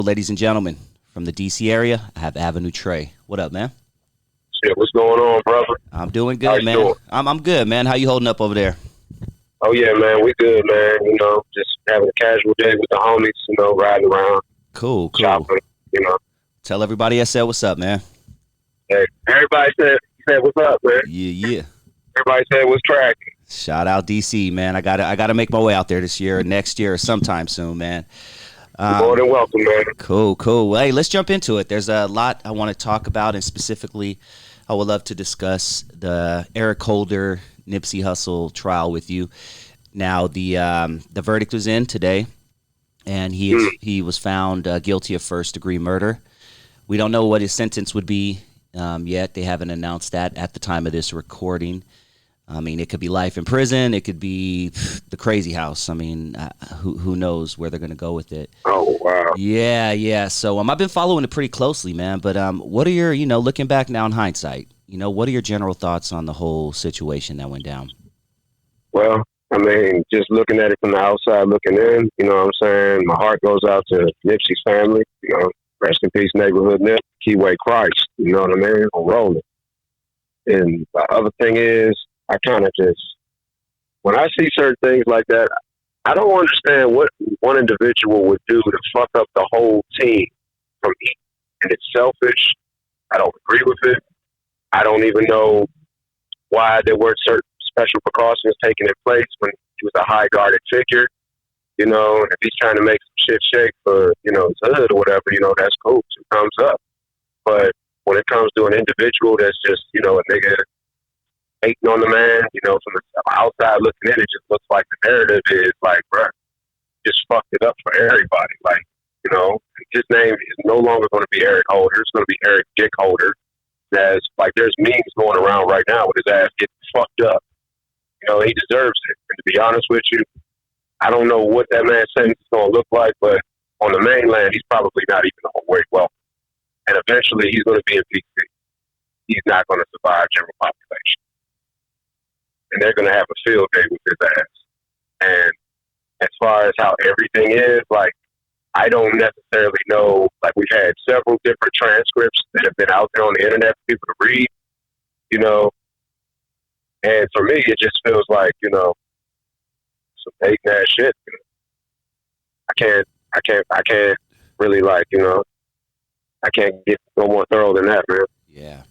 Ladies and gentlemen, from the DC area, I have Avenue Trey. What up, man? Shit, what's going on, brother? I'm doing How good, you man. doing? I'm good, man. How you holding up over there? Oh yeah, man, we good, man. Just having a casual day with the homies. Riding around, Cool. shopping. You know, Tell everybody I said what's up, man. hey, everybody said what's up, man. Yeah. Everybody said what's tracking. Shout out DC, man. I gotta make my way out there this year, or next year, or sometime soon, man. You're more than welcome, man. Cool. Well, hey, let's jump into it. There's a lot I want to talk about, and specifically, I would love to discuss the Eric Holder Nipsey Hussle trial with you. Now, the verdict was in today, and he was found guilty of first-degree murder. We don't know what his sentence would be yet. They haven't announced that at the time of this recording. I mean, it could be life in prison. It could be the crazy house. I mean, who knows where they're going to go with it. Oh, wow. Yeah. So I've been following it pretty closely, man. But what are your, looking back now in hindsight, what are your general thoughts on the whole situation that went down? Well, I mean, just looking at it from the outside, looking in, you know what I'm saying? My heart goes out to Nipsey's family. Rest in peace, neighborhood Nip, Keyway Christ. You know what I mean? I'm rolling. And the other thing is, I kind of just, when I see certain things like that, I don't understand what one individual would do to fuck up the whole team from each. And it's selfish. I don't agree with it. I don't even know why there weren't certain special precautions taken in place when he was a high guarded figure. And if he's trying to make some shit shake for, his hood or whatever, that's cool. Two thumbs up. But when it comes to an individual that's just, a nigga hating on the man, from the outside looking in, it just looks like the narrative is like, bruh, just fucked it up for everybody. Like, his name is no longer going to be Eric Holder. It's going to be Eric Dick Holder. There's memes going around right now with his ass getting fucked up. He deserves it. And to be honest with you, I don't know what that man's sentence is going to look like, but on the mainland, he's probably not even awake welcome. And eventually, he's going to be in PC. He's not going to survive general population. And they're going to have a field day with his ass. And as far as how everything is, like, I don't necessarily know. Like, we've had several different transcripts that have been out there on the internet for people to read, And for me, it just feels like, some hating ass shit. I can't really I can't get no more thorough than that, man. Yeah.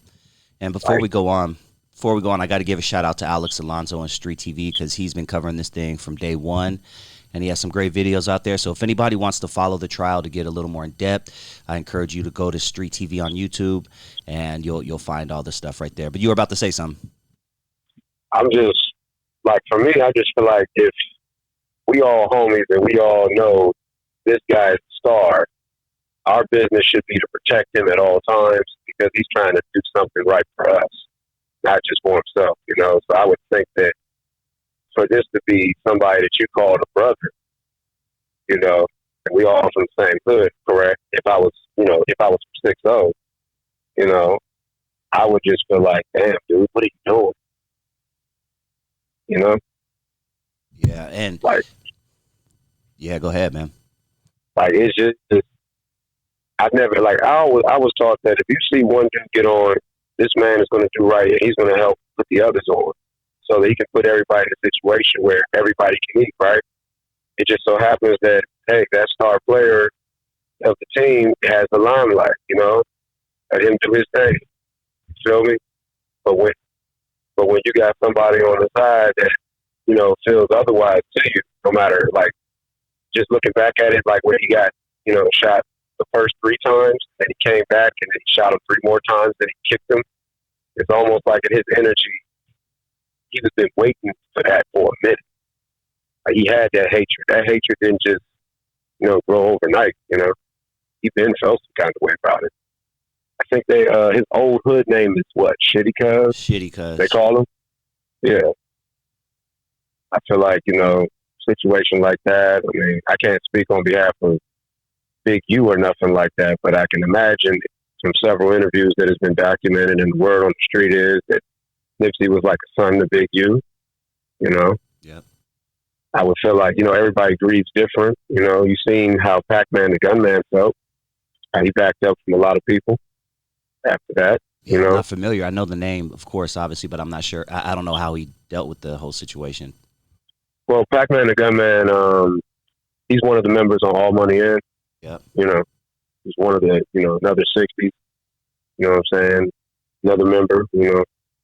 And before we go on, I got to give a shout out to Alex Alonso on Street TV because he's been covering this thing from day one, and he has some great videos out there. So if anybody wants to follow the trial to get a little more in depth, I encourage you to go to Street TV on YouTube, and you'll find all the stuff right there. But you were about to say something. I'm just like, for me, I just feel like if we all homies and we all know this guy is a star, our business should be to protect him at all times because he's trying to do something right for us, not just for himself, So I would think that for this to be somebody that you call a brother, and we all from the same hood, correct? If I was from 6-0, I would just feel like, damn, dude, what are you doing? Yeah, and yeah, go ahead, man. Like, it's just I've never, I was taught that if you see one dude get on, this man is going to do right, and he's going to help put the others on so that he can put everybody in a situation where everybody can eat, right? It just so happens that, hey, that star player of the team has the limelight, let him do his thing. You feel me? But when you got somebody on the side that, feels otherwise to you, no matter, just looking back at it, when he got, shot the first 3 times, then he came back and then he shot him 3 more times, then he kicked him. It's almost like in his energy, he was been waiting for that for a minute. He had that hatred. That hatred didn't just, grow overnight, He been felt some kind of way about it. I think his old hood name is what? Shitty Cuzz? Shitty Cuzz. They call him? Yeah. I feel like, situation like that, I mean, I can't speak on behalf of Big U or nothing like that, but I can imagine from several interviews that has been documented, and the word on the street is that Nipsey was like a son to Big U, Yep. I would feel like, everybody grieves different. You've seen how Pac-Man the Gunman felt. He backed up from a lot of people after that, you Yeah, I'm know. not familiar. I know the name, of course, obviously, but I'm not sure. I don't know how he dealt with the whole situation. Well, Pac-Man the Gunman, he's one of the members on All Money In. Yep. You know, he's one of the, another 60s. You know what I'm saying? Another member,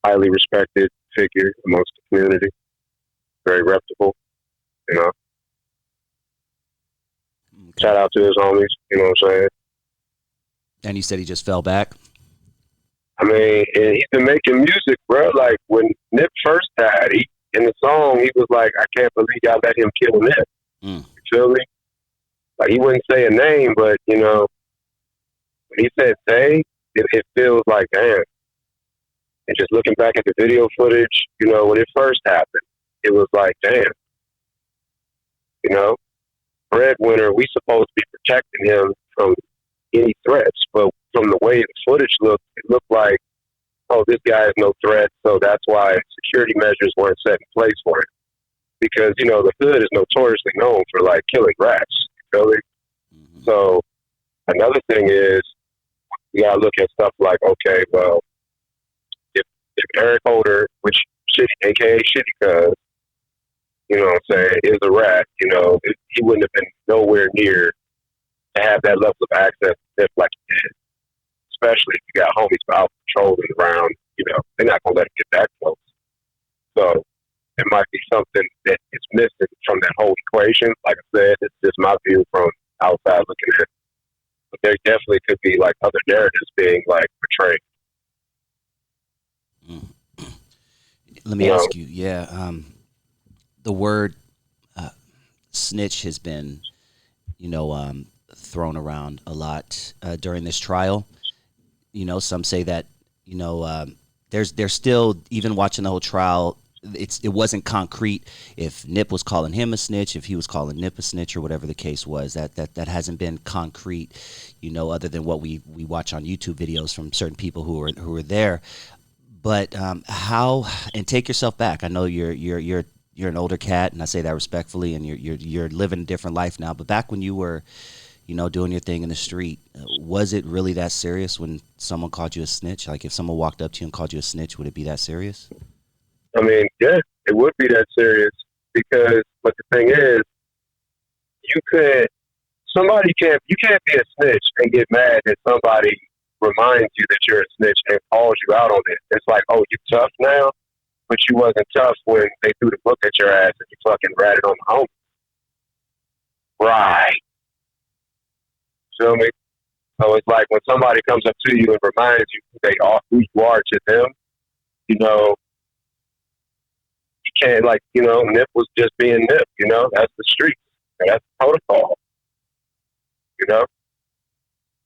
highly respected figure amongst the community. Very reputable, you know. Okay. Shout out to his homies, you know what I'm saying? And you said he just fell back. I mean, and he's been making music, bro. Like when Nip first died, in the song, he was like, I can't believe y'all let him kill Nip. Mm. You feel me? Like he wouldn't say a name, but, when he said say, it feels like, damn. And just looking back at the video footage, when it first happened, it was like, damn. Breadwinner, we supposed to be protecting him from any threats, but from the way the footage looked, it looked like, oh, this guy is no threat, so that's why security measures weren't set in place for him. Because, the hood is notoriously known for, like, killing rats. You feel me? Mm-hmm. So another thing is, you got to look at stuff like, okay, well, if Eric Holder, which Shitty, a.k.a. Shitty Cuz, you know what I'm saying, is a rat, he wouldn't have been nowhere near to have that level of access to Nip like he did. Especially if you got homies out patrolling around, they're not going to let him get that close. So it might be something that is missing from that whole equation. Like I said, it's just my view from outside looking at it. But there definitely could be like other narratives being like portrayed. Mm. Let me ask you, yeah, the word snitch has been, thrown around a lot during this trial. Some say that, there's still, even watching the whole trial, it wasn't concrete if Nip was calling him a snitch, if he was calling Nip a snitch, or whatever the case was. That hasn't been concrete, other than what we watch on YouTube videos from certain people who are there. But how, and take yourself back. I know you're an older cat, and I say that respectfully, and you're living a different life now. But back when you were, doing your thing in the street, was it really that serious when someone called you a snitch? Like if someone walked up to you and called you a snitch, would it be that serious? I mean, yeah, it would be that serious because, but the thing is, you can't be a snitch and get mad that somebody reminds you that you're a snitch and calls you out on it. It's like, oh, you tough now, but you wasn't tough when they threw the book at your ass and you fucking ratted on the home. Right. Feel me? So it's like when somebody comes up to you and reminds you who you are to them, you can't, like, Nip was just being Nip, that's the streets. That's the protocol,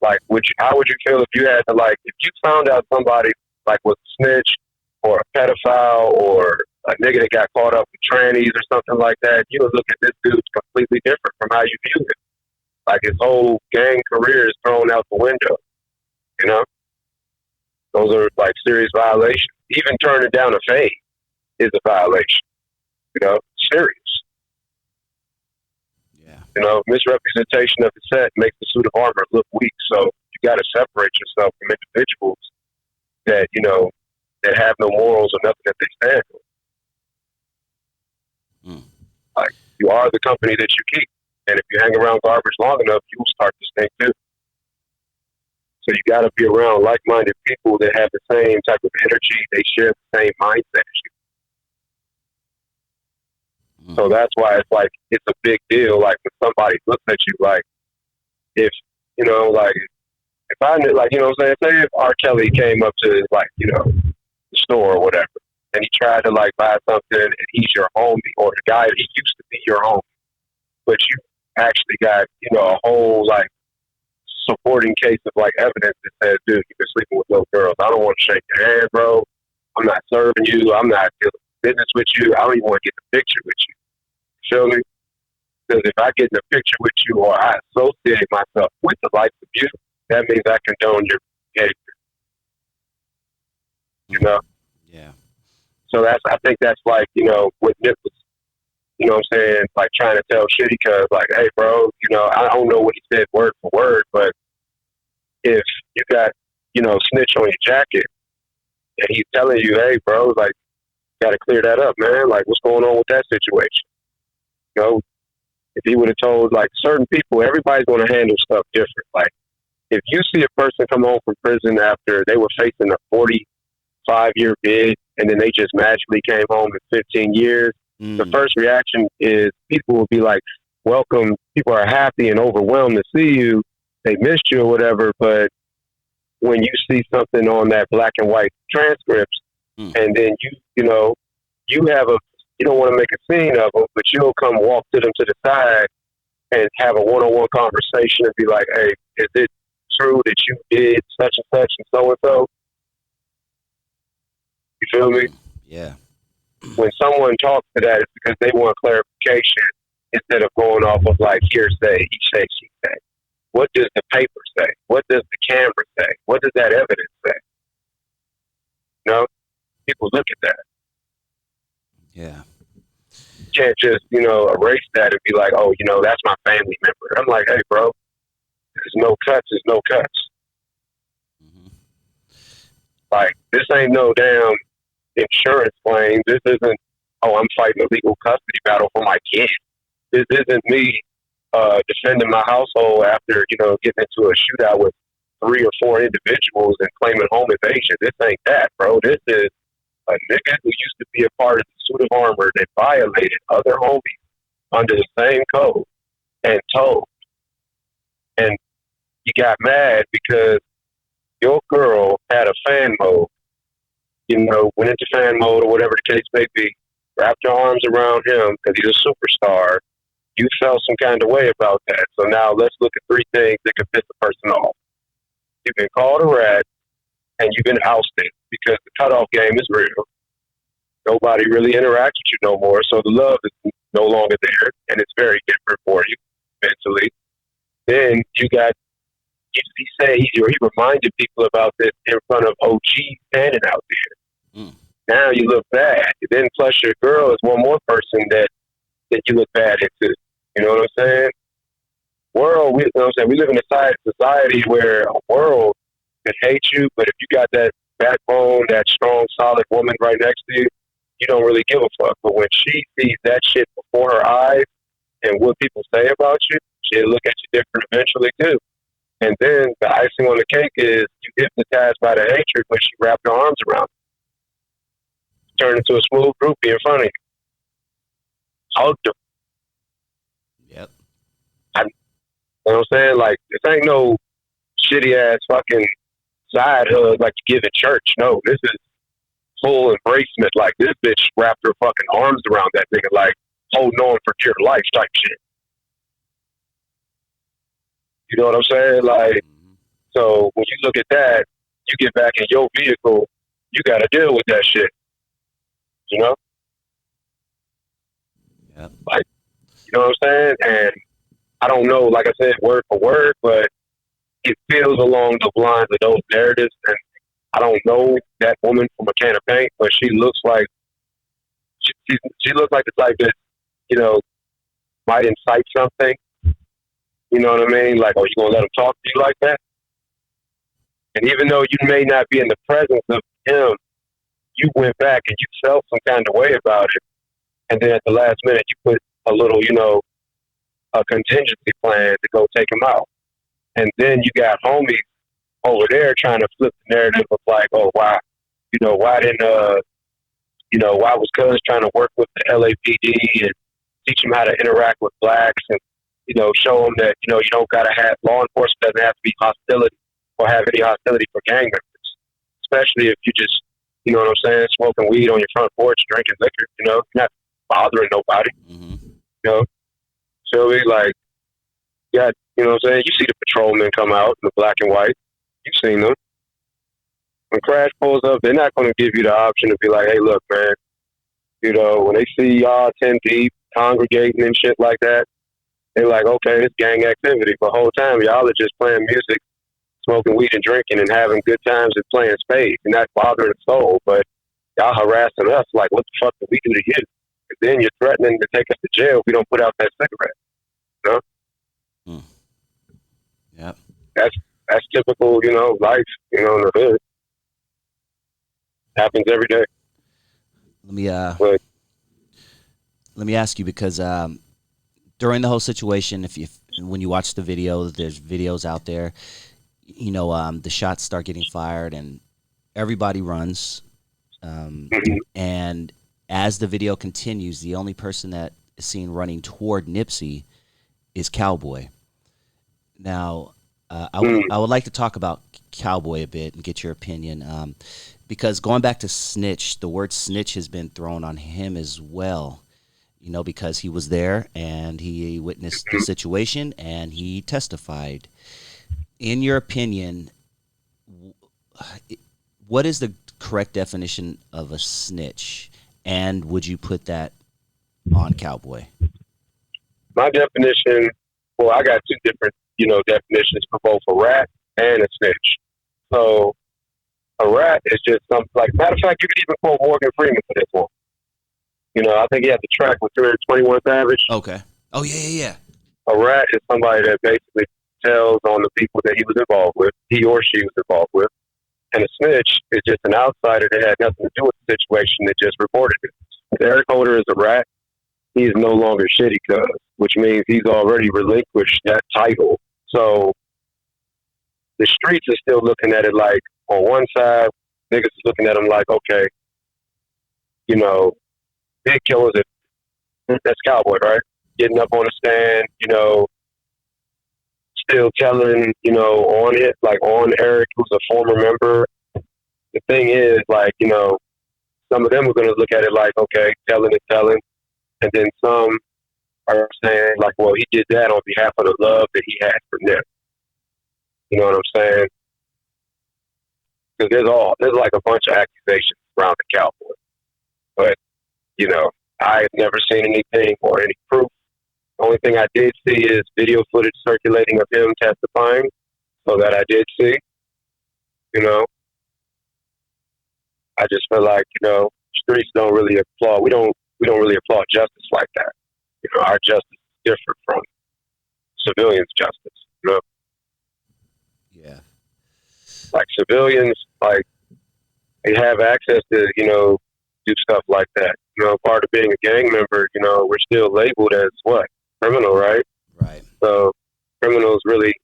Like, how would you feel if you had to, like, if you found out somebody, like, was a snitch or a pedophile or a nigga that got caught up with trannies or something like that, you would look at this dude completely different from how you view it. Like, his whole gang career is thrown out the window, Those are, like, serious violations. Even turning down a fade is a violation, serious. Yeah. Misrepresentation of the set makes the suit of armor look weak. So you got to separate yourself from individuals that, that have no morals or nothing that they stand for. Mm. Like, you are the company that you keep. And if you hang around garbage long enough, you will start to stink too. So you got to be around like-minded people that have the same type of energy. They share the same mindset as you. So that's why it's like, it's a big deal. Like when somebody looks at you, like if, like if I knew, like, what I'm saying? Say if R. Kelly came up to like, the store or whatever, and he tried to like buy something and he's your homie or the guy that he used to be your homie, but you actually got, a whole like supporting case of like evidence that says, dude, you've been sleeping with little girls. I don't want to shake your hand, bro. I'm not serving you. I'm not doing business with you. I don't even want to get the picture with you. Feel me? Because if I get in a picture with you or I associate myself with the likes of you, that means I condone your behavior. Yeah. So I think that's like, what Nip was, what I'm saying, like trying to tell Shitty Cuz, like, hey, bro, I don't know what he said word for word, but if you got, snitch on your jacket and he's telling you, hey, bro, like, got to clear that up, man. Like, what's going on with that situation? You know, if he would have told, like, certain people, everybody's going to handle stuff different. Like, if you see a person come home from prison after they were facing a 45-year bid and then they just magically came home in 15 years, the first reaction is people will be like, welcome. People are happy and overwhelmed to see you. They missed you or whatever. But when you see something on that black and white transcripts, and then you have you don't want to make a scene of them, but you'll come walk to them to the side and have a one-on-one conversation and be like, hey, is it true that you did such and such and so and so? You feel me? Yeah. When someone talks to that, it's because they want clarification instead of going off of like hearsay, he say, she say. What does the paper say? What does the camera say? What does that evidence say? People look at that. Yeah. You can't just, erase that and be like, oh, that's my family member. I'm like, hey, bro, there's no cuts, there's no cuts. Like, this ain't no damn insurance claim. This isn't, oh, I'm fighting a legal custody battle for my kid. This isn't me defending my household after, getting into a shootout with 3 or 4 individuals and claiming home invasion. This ain't that, bro. This is a nigga who used to be a part of the suit of armor that violated other homies under the same code and told. And you got mad because your girl had a fan mode, went into fan mode or whatever the case may be, wrapped your arms around him because he's a superstar. You felt some kind of way about that. So now let's look at 3 things that could piss a person off. You've been called a rat and you've been ousted because the cutoff game is real. Nobody really interacts with you no more, so the love is no longer there, and it's very different for you mentally. Then he reminded people about this in front of OG standing out there. Now you look bad. Then plus your girl is one more person that you look bad into. You know what I'm saying? We live in a society where a world can hate you, but if you got that backbone, that strong, solid woman right next to you, you don't really give a fuck. But when she sees that shit before her eyes and what people say about you, she'll look at you different eventually too. And then the icing on the cake is you hypnotized by the hatred when she wrapped her arms around you. Turn into a smooth groupie in front of you. Hugged her. Yep. You know what I'm saying? Like, this ain't no shitty ass fucking side hug like you give at church. No, this is full embracement. Like, this bitch wrapped her fucking arms around that nigga, like holding on for dear life type shit. You know what I'm saying? Like, so when you look at that, you get back in your vehicle, you got to deal with that shit. Yep. Like, you know what I'm saying? And I don't know, like I said, word for word, but it feels along the lines of those narratives. And I don't know that woman from a can of paint, but she looks like she looks like the type that, might incite something. You know what I mean? Like, oh, you gonna let him talk to you like that? And even though you may not be in the presence of him, you went back and you felt some kind of way about it. And then at the last minute, you put a little, a contingency plan to go take him out. And then you got homies over there trying to flip the narrative of like, oh, why was Cuz trying to work with the LAPD and teach them how to interact with blacks and, show them that, you don't got to have, law enforcement doesn't have to be hostility or have any hostility for gang members, especially if you just, you know what I'm saying, smoking weed on your front porch, drinking liquor, you're not bothering nobody, So we like, yeah, you know what I'm saying, you see the patrolmen come out in the black and white, you've seen them. When Crash pulls up, they're not going to give you the option to be like, hey, look, man, when they see y'all 10 deep congregating and shit like that, they're like, okay, it's gang activity. But the whole time, y'all are just playing music, smoking weed and drinking and having good times and playing spades and not bothering the soul. But y'all harassing us like, what the fuck did we do to you? And then you're threatening to take us to jail if we don't put out that cigarette. Yep. That's that's typical, life, in the hood. Happens every day. Let me But let me ask you because during the whole situation, when you watch the video, there's videos out there. The shots start getting fired and everybody runs. And as the video continues, the only person that is seen running toward Nipsey is Cowboy. Now, I would like to talk about Cowboy a bit and get your opinion. Because going back to snitch, the word snitch has been thrown on him as well. Because he was there and he witnessed the situation and he testified. In your opinion, what is the correct definition of a snitch? And would you put that on Cowboy? my definition, well, I got two different, definitions for both a rat and a snitch. So a rat is just something like, matter of fact, you could even quote Morgan Freeman for this one. I think he had the track with 321 Savage. Okay. Oh, yeah. A rat is somebody that basically tells on the people that he was involved with, he or she was involved with. And a snitch is just an outsider that had nothing to do with the situation that just reported it. If Eric Holder is a rat, he is no longer Shitty Cuz, which means he's already relinquished that title. So the streets are still looking at it like, on one side, niggas is looking at him like, okay, big killers, that's Cowboy, right? Getting up on the stand, still telling, on it, like on Eric, who's a former member. The thing is, like, some of them are going to look at it like, okay, telling. And then some are saying, like, well, he did that on behalf of the love that he had for Nip. You know what I'm saying? Because there's like a bunch of accusations around the Cowboy. But, I've never seen anything or any proof. The only thing I did see is video footage circulating of him testifying. So that I did see. I just feel like, streets don't really applaud. We don't really applaud justice like that. Our justice is different from civilians' justice. Yeah. Like civilians, like they have access to, do stuff like that. Part of being a gang member, we're still labeled as what? Criminal, right? Right. So criminals really,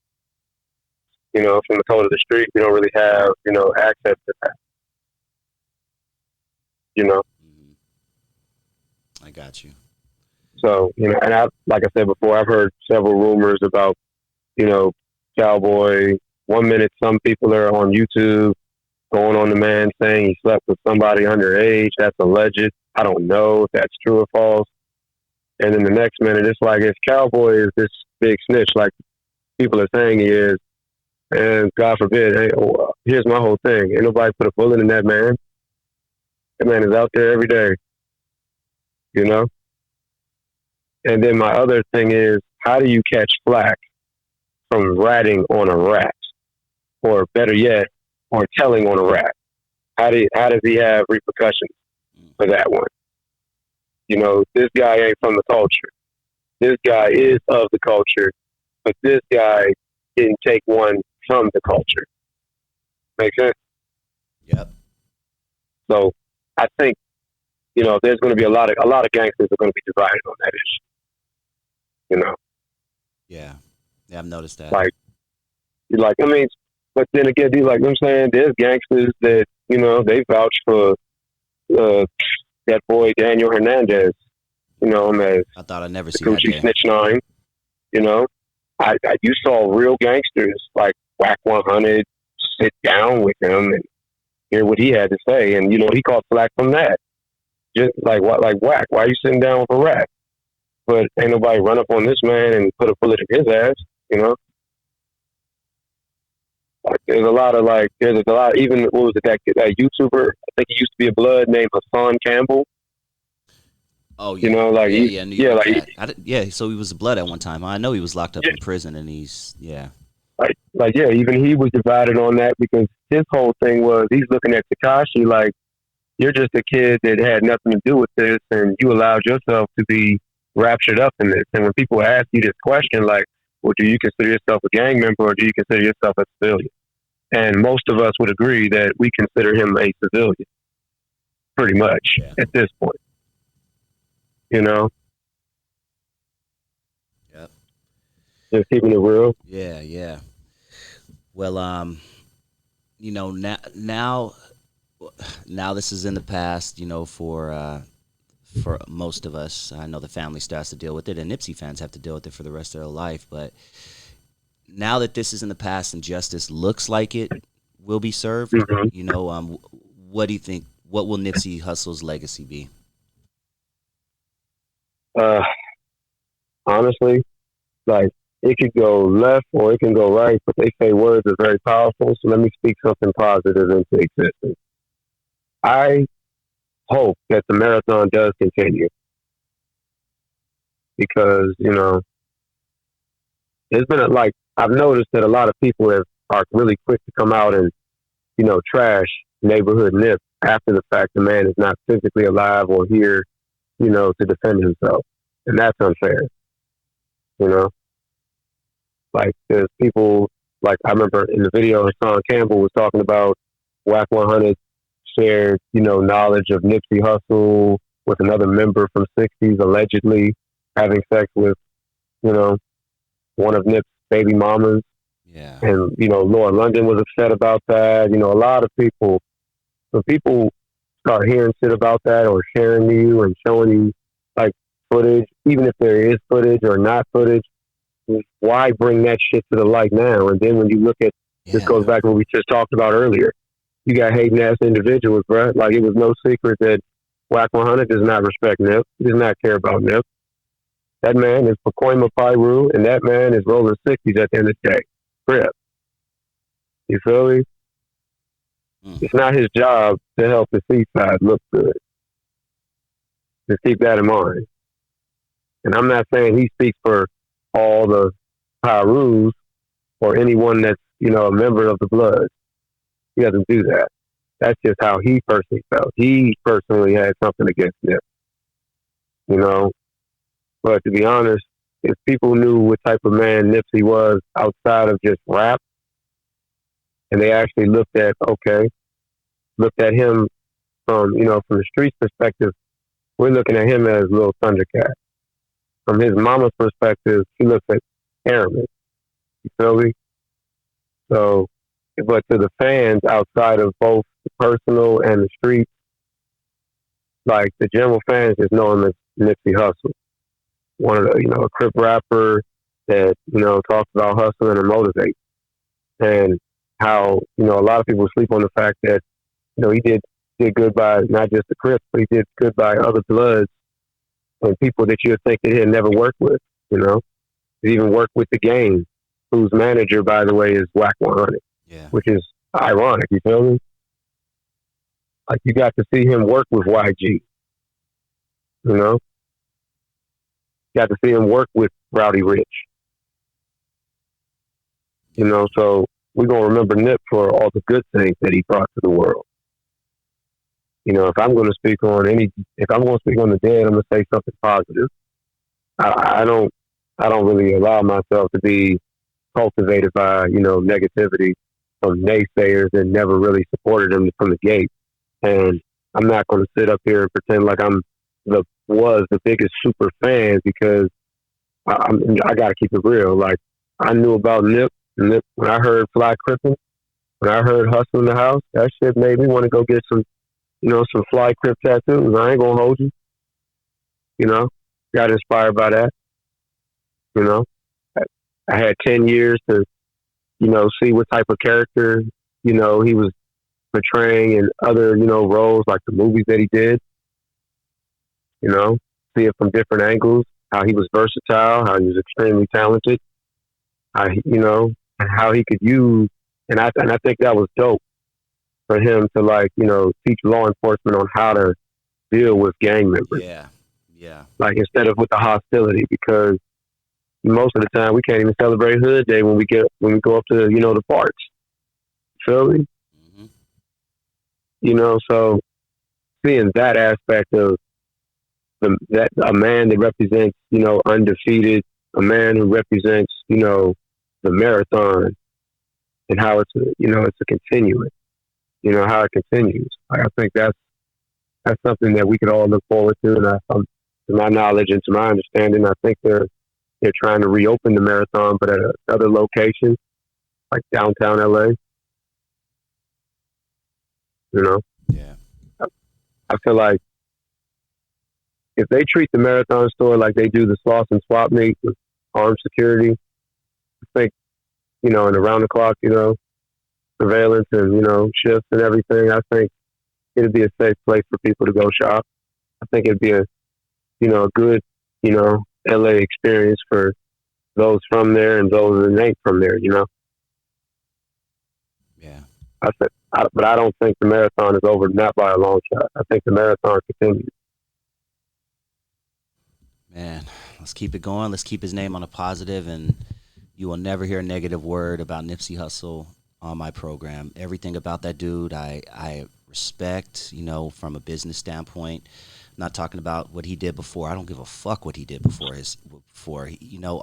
from the code of the street, we don't really have, access to that. Mm-hmm. I got you. So, and like I said before, I've heard several rumors about, Cowboy. 1 minute, some people are on YouTube going on the man saying he slept with somebody underage. That's alleged. I don't know if that's true or false. And then the next minute, it's like if Cowboy is this big snitch, like people are saying he is, and God forbid, hey, here's my whole thing. Ain't nobody put a bullet in that man. That man is out there every day. And then my other thing is, how do you catch flack from ratting on a rat? Or better yet, or telling on a rat? How does he have repercussions for that one? This guy ain't from the culture. This guy is of the culture, but this guy didn't take one from the culture. Make sense? Yep. So I think, there's going to be a lot of gangsters are going to be divided on that issue. Yeah, I've noticed that. But then again, there's gangsters that, they vouch for that boy Daniel Hernandez, as I thought I'd never see the that Gucci day. Snitch 9, you saw real gangsters like Whack 100 sit down with him and hear what he had to say. And, he caught flack from that. Just like Whack, why are you sitting down with a rat? But ain't nobody run up on this man and put a bullet in his ass, Like, there's a lot, even, what was it, that YouTuber, I think he used to be a blood, named Hassan Campbell. Oh, yeah. Yeah, so he was blood at one time. I know he was locked up in prison and he's, yeah. Even he was divided on that because his whole thing was he's looking at Tekashi like, you're just a kid that had nothing to do with this and you allowed yourself to be raptured up in this. And when people ask you this question, like, well, do you consider yourself a gang member or do you consider yourself a civilian? And most of us would agree that we consider him a civilian, pretty much Yeah. at this point. You know, Yep. just keeping it real. Yeah. Yeah. Well, now this is in the past. For most of us, I know the family still has to deal with it, and Nipsey fans have to deal with it for the rest of their life. But now that this is in the past and justice looks like it will be served, Mm-hmm. what do you think? What will Nipsey Hussle's legacy be? Uh, honestly, like it could go left or it can go right, but they say words are very powerful. So let me speak something positive into existence. I hope that the marathon does continue because there's been like I've noticed that a lot of people are really quick to come out and trash neighborhood Nip after the fact the man is not physically alive or here to defend himself, and that's unfair. You know, like there's people like I remember in the video Hassan Campbell was talking about Whack 100 shared knowledge of Nipsey Hussle with another member from '60s allegedly having sex with you know one of Nip's baby mamas. Yeah. And, Laura London was upset about that. A lot of people, when people start hearing shit about that or sharing to you and showing you like footage, even if there is footage or not footage, why bring that shit to the light now? And then when you look at, this Yeah. goes back to what we just talked about earlier, you got hating ass individuals, bro. Like it was no secret that Whack 100 does not respect Nip, does not care about Nip. That man is Pacoima Pyru, and that man is rolling 60s at the end of the day. Crip. You feel me? Mm. It's not his job to help the seaside look good. Just keep that in mind. And I'm not saying he speaks for all the Pyrus or anyone that's, a member of the Bloods. He doesn't do that. That's just how he personally felt. He personally had something against Nip, you know. But to be honest, if people knew what type of man Nipsey was outside of just rap, and they actually looked at him from the streets perspective, we're looking at him as Little Thundercat. From his mama's perspective, he looks at Airman. You feel me? So, but to the fans outside of both the personal and the street, like the general fans just know him as Nipsey Hussle. One of the, a Crip rapper that, talks about hustling and motivate. And how, a lot of people sleep on the fact that, he did good by not just the Crips, but he did good by other Bloods and people that you would think that he'd never worked with, He even worked with the Game, whose manager, by the way, is Whack 100, Yeah. which is ironic, you feel me? Like, you got to see him work with YG, Got to see him work with Rowdy Rich, so we're going to remember Nip for all the good things that he brought to the world. If I'm going to speak on the dead, I'm going to say something positive. I don't really allow myself to be cultivated by, negativity from naysayers that never really supported him from the gate. And I'm not going to sit up here and pretend like was the biggest super fan because I got to keep it real. Like I knew about Nip when I heard Fly Crippin', when I heard Hustle in the House, that shit made me want to go get some Fly Crip tattoos. I ain't gonna hold you. Got inspired by that. I had 10 years to, see what type of character, he was portraying in other, roles like the movies that he did. See it from different angles, how he was versatile, how he was extremely talented, and how he could use, and I think that was dope for him to teach law enforcement on how to deal with gang members. Yeah. Yeah. Like instead of with the hostility, because most of the time we can't even celebrate Hood Day when we go up to the parks. Feel me? Mm-hmm. So seeing that aspect of that a man that represents undefeated, a man who represents you know, the marathon and how it's it's a continuous, how it continues. Like, I think that's something that we could all look forward to. And to my knowledge and to my understanding, I think they're trying to reopen the marathon, but at another location, like downtown LA. You know, Yeah. I feel like if they treat the marathon store like they do the sloss and swap meet with armed security, I think, and around the clock, surveillance and, shifts and everything, I think it'd be a safe place for people to go shop. I think it'd be a good, LA experience for those from there and those that ain't from there, Yeah. But I don't think the marathon is over, not by a long shot. I think the marathon continues. Man, let's keep it going. Let's keep his name on a positive, and you will never hear a negative word about Nipsey Hussle on my program. Everything about that dude, I respect, from a business standpoint. I'm not talking about what he did before. I don't give a fuck what he did before.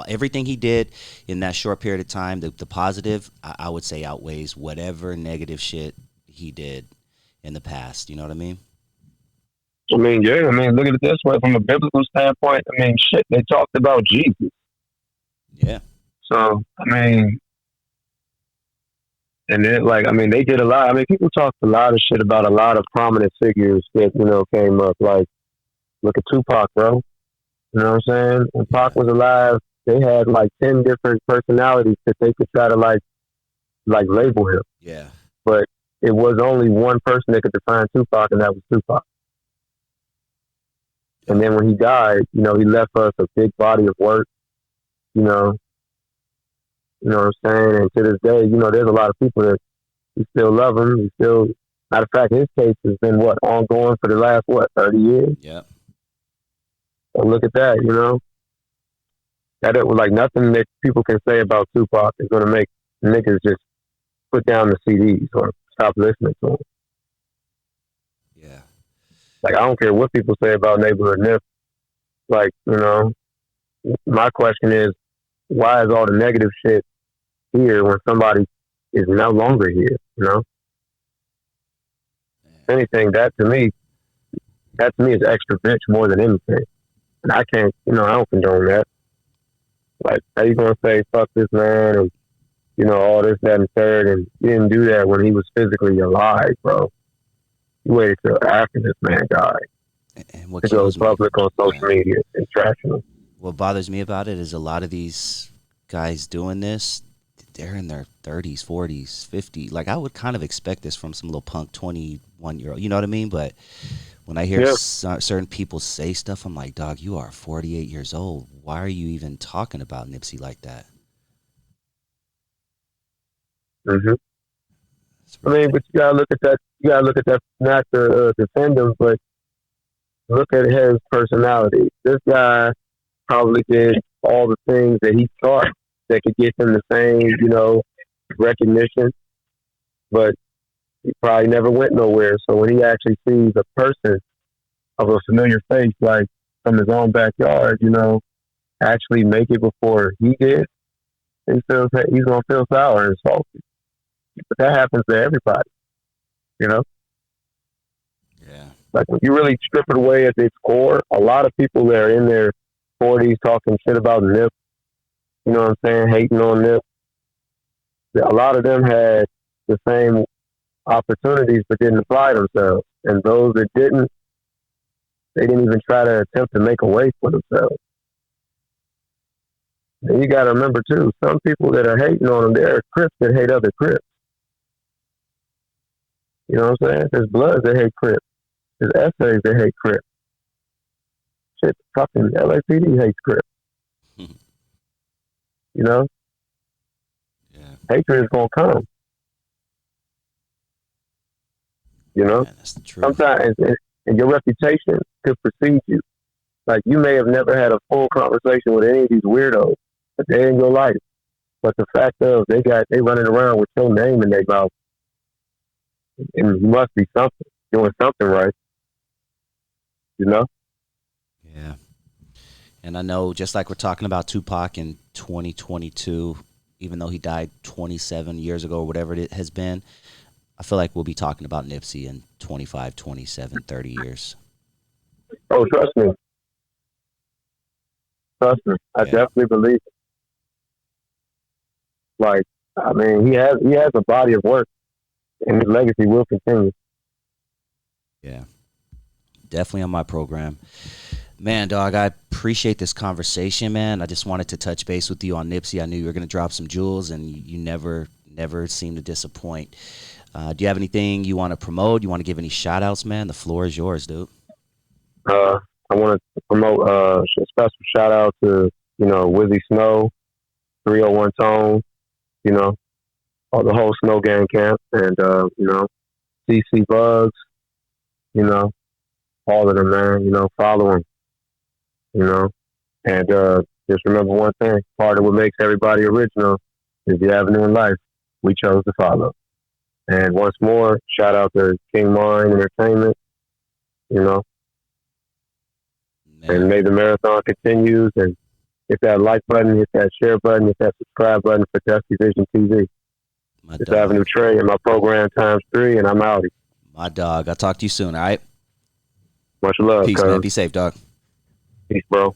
Everything he did in that short period of time, the positive, I would say outweighs whatever negative shit he did in the past. You know what I mean? I mean, yeah. I mean, look at it this way: from a biblical standpoint, I mean, shit. They talked about Jesus. Yeah. So I mean, and then they did a lot. I mean, people talked a lot of shit about a lot of prominent figures that came up. Like, look at Tupac, bro. You know what I'm saying? When Pac was alive, they had like 10 different personalities that they could try to like label him. Yeah. But it was only one person that could define Tupac, and that was Tupac. And then when he died, he left us a big body of work, you know what I'm saying? And to this day, there's a lot of people that we still love him. We still, matter of fact, his case has been ongoing for the last 30 years. Yep. So look at that, that it was like nothing that people can say about Tupac is going to make niggas just put down the CDs or stop listening to him. Yeah. Like, I don't care what people say about Neighborhood Nip. Like, my question is, why is all the negative shit here when somebody is no longer here, Anything, that to me is extra bitch more than anything. And I can't, I don't condone that. Like, how you gonna say, fuck this man, and, all this, that, and third, and you didn't do that when he was physically alive, bro. You waited till after this man died. And what to go kills public on social media and trashing him. What bothers me about it is a lot of these guys doing this, they're in their 30s, 40s, 50s. Like, I would kind of expect this from some little punk 21-year-old. You know what I mean? But when I hear certain people say stuff, I'm like, dog, you are 48 years old. Why are you even talking about Nipsey like that? Mm-hmm. I mean, but you gotta look at that. You gotta look at that, not to defend him, but look at his personality. This guy probably did all the things that he thought that could get him the same, recognition, but he probably never went nowhere. So when he actually sees a person of a familiar face, like from his own backyard, actually make it before he did, he's gonna feel sour and salty. But that happens to everybody, Yeah. Like, when you really strip it away at its core, a lot of people that are in their 40s talking shit about Nip, you know what I'm saying, hating on Nip, a lot of them had the same opportunities but didn't apply themselves. And those that didn't, they didn't even try to attempt to make a way for themselves. And you got to remember, too, some people that are hating on them, there are Crips that hate other Crips. You know what I'm saying? There's Bloods that hate Crips. There's essays that hate Crips. Shit, fucking LAPD hates Crips. Yeah. Hatred is going to come. Yeah, that's the truth. Sometimes, and your reputation could precede you. Like, you may have never had a full conversation with any of these weirdos a day in your life, but the fact of they running around with your name in their mouth, and you must be doing something right, Yeah. And I know, just like we're talking about Tupac in 2022, even though he died 27 years ago or whatever it has been, I feel like we'll be talking about Nipsey in 25, 27, 30 years. Oh, trust me. Trust me. I Yeah. definitely believe it. Like, I mean, he has a body of work, and his legacy will continue. Yeah. Definitely on my program. Man, dog, I appreciate this conversation, man. I just wanted to touch base with you on Nipsey. I knew you were going to drop some jewels, and you never seem to disappoint. Do you have anything you want to promote? You want to give any shout outs, man? The floor is yours, dude. I want to promote a special shout out to, Wizzy Snow, 301 Tone, you know, all the whole Snow Gang camp, and, CC Bugs, you know, all of them, man, follow them, you know, and just remember one thing, part of what makes everybody original is the avenue in life we chose to follow. And once more, shout out to King Mine Entertainment, you know, and Man, may the marathon continues. And hit that like button, hit that share button, hit that subscribe button for Dusty Vision TV. my It's Avenue dog. Trey and my program times 3, and I'm out. My dog. I'll talk to you soon, all right? Much love, Peace, man. cuz. Be safe, dog. Peace, bro.